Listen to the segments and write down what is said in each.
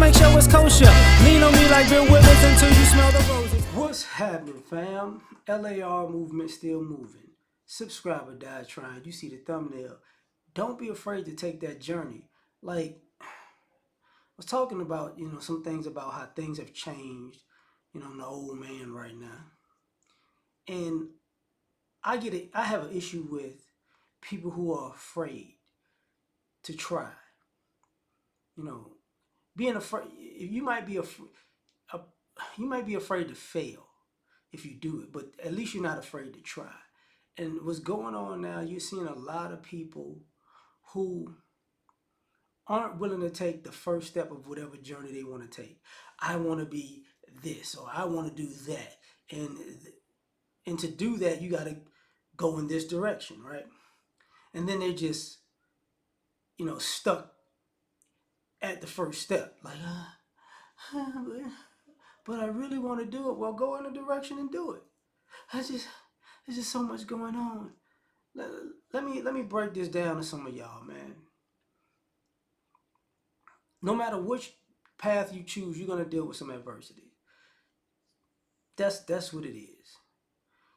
make sure it's kosher. Lean on me like Bill Withers until you smell the roses. What's happening, fam? L.A.R. movement still moving. Subscriber died trying. You see the thumbnail. Don't be afraid to take that journey. Like, I was talking about, some things about how things have changed. I'm the old man right now. And I get it. I have an issue with people who are afraid to try. You know, being afraid, you might be you might be afraid to fail if you do it, but at least you're not afraid to try. And what's going on now, you're seeing a lot of people who aren't willing to take the first step of whatever journey they want to take. I want to be this, or I want to do that, and to do that, you got to go in this direction, right? And then they're just stuck at the first step, like but I really want to do it. Well, go in a direction and do it. I just There's just so much going on. Let me break this down to some of y'all, man. No matter which path you choose, you're gonna deal with some adversity. That's what it is.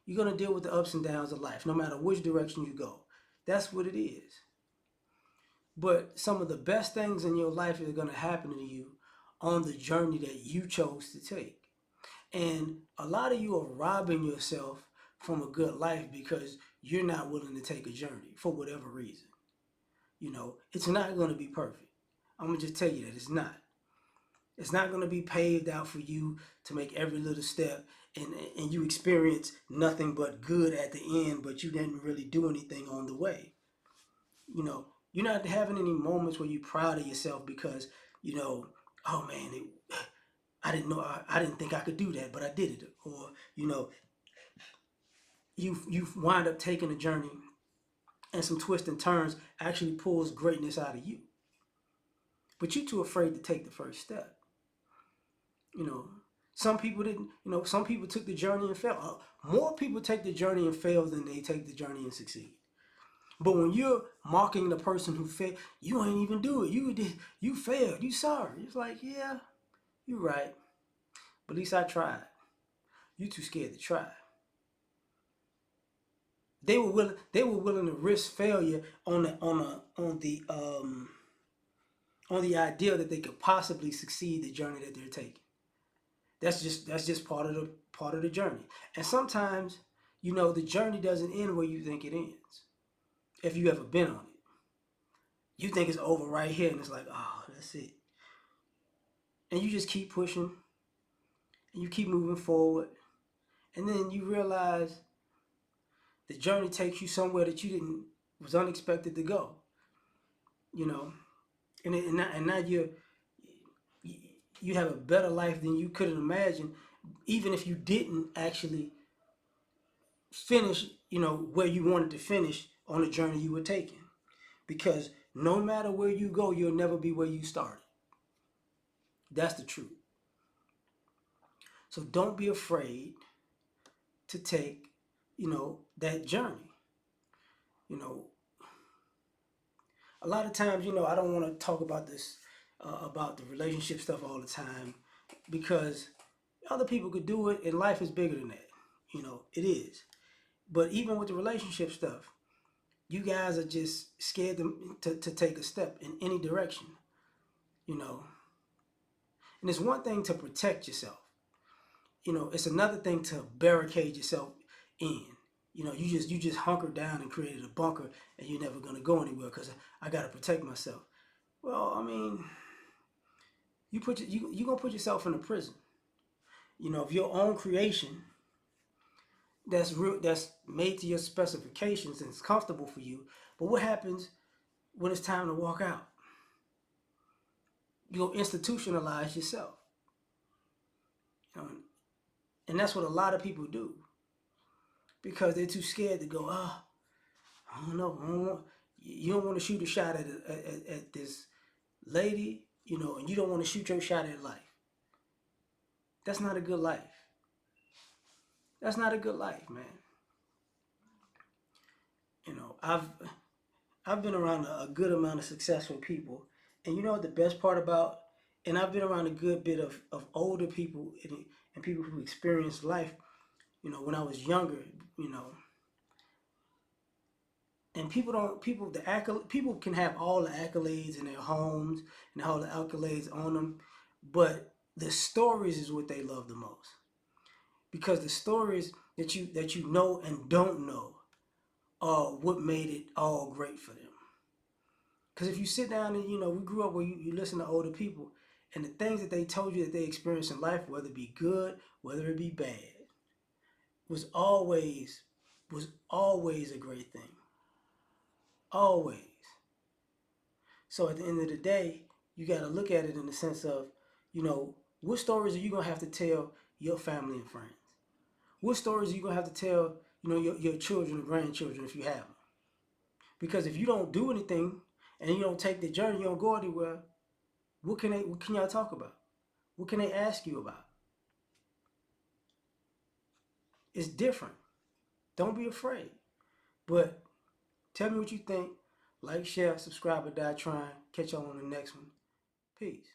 You're gonna deal with the ups and downs of life, no matter which direction you go. That's what it is. But some of the best things in your life are gonna happen to you on the journey that you chose to take. And a lot of you are robbing yourself from a good life because you're not willing to take a journey for whatever reason. It's not going to be perfect. I'm going to just tell you that it's not. It's not going to be paved out for you to make every little step and you experience nothing but good at the end, but you didn't really do anything on the way. You're not having any moments where you're proud of yourself because, oh man, I didn't know, I didn't think I could do that, but I did it. Or, you wind up taking a journey and some twists and turns actually pulls greatness out of you. But you're too afraid to take the first step. You know, some people didn't, some people took the journey and failed. More people take the journey and fail than they take the journey and succeed. But when you're mocking the person who failed, you ain't even do it. You failed. You sorry. It's like, yeah, you're right. But at least I tried. You too scared to try. They were willing to risk failure on the idea that they could possibly succeed the journey that they're taking. That's just part of the journey. And sometimes, the journey doesn't end where you think it ends. If you ever been on it, you think it's over right here, and it's like, oh, that's it. And you just keep pushing, and you keep moving forward, and then you realize the journey takes you somewhere that you didn't was unexpected to go. You know, and now you have a better life than you could have imagined, even if you didn't actually finish, where you wanted to finish on the journey you were taking. Because no matter where you go, you'll never be where you started. That's the truth. So don't be afraid to take, that journey. You know, a lot of times, I don't want to talk about this, about the relationship stuff all the time because other people could do it and life is bigger than that. It is. But even with the relationship stuff, you guys are just scared to take a step in any direction, you know. And it's one thing to protect yourself. It's another thing to barricade yourself in. You just hunker down and created a bunker and you're never gonna go anywhere because I gotta protect myself. Well, I mean, you gonna put yourself in a prison. Of your own creation that's made to your specifications and it's comfortable for you. But what happens when it's time to walk out? You'll institutionalize yourself. You know, and that's what a lot of people do because they're too scared to go. Oh, I don't know. You don't want to shoot a shot at this lady, and you don't want to shoot your shot at life. That's not a good life. That's not a good life, man. I've been around a good amount of successful people, and you know what the best part about and I've been around a good bit of older people and people who experienced life, when I was younger, you know, and people can have all the accolades in their homes and all the accolades on them, but the stories is what they love the most because the stories that you know and don't know are what made it all great for them. Because if you sit down and we grew up where you listen to older people and the things that they told you that they experienced in life, whether it be good, whether it be bad, was always a great thing. Always. So at the end of the day, you got to look at it in the sense of, what stories are you gonna have to tell your family and friends? What stories are you gonna have to tell, your children and grandchildren if you have them? Because if you don't do anything and you don't take the journey, you don't go anywhere. What can y'all talk about? What can they ask you about? It's different. Don't be afraid. But tell me what you think. Like, share, subscribe, or die trying. Catch y'all on the next one. Peace.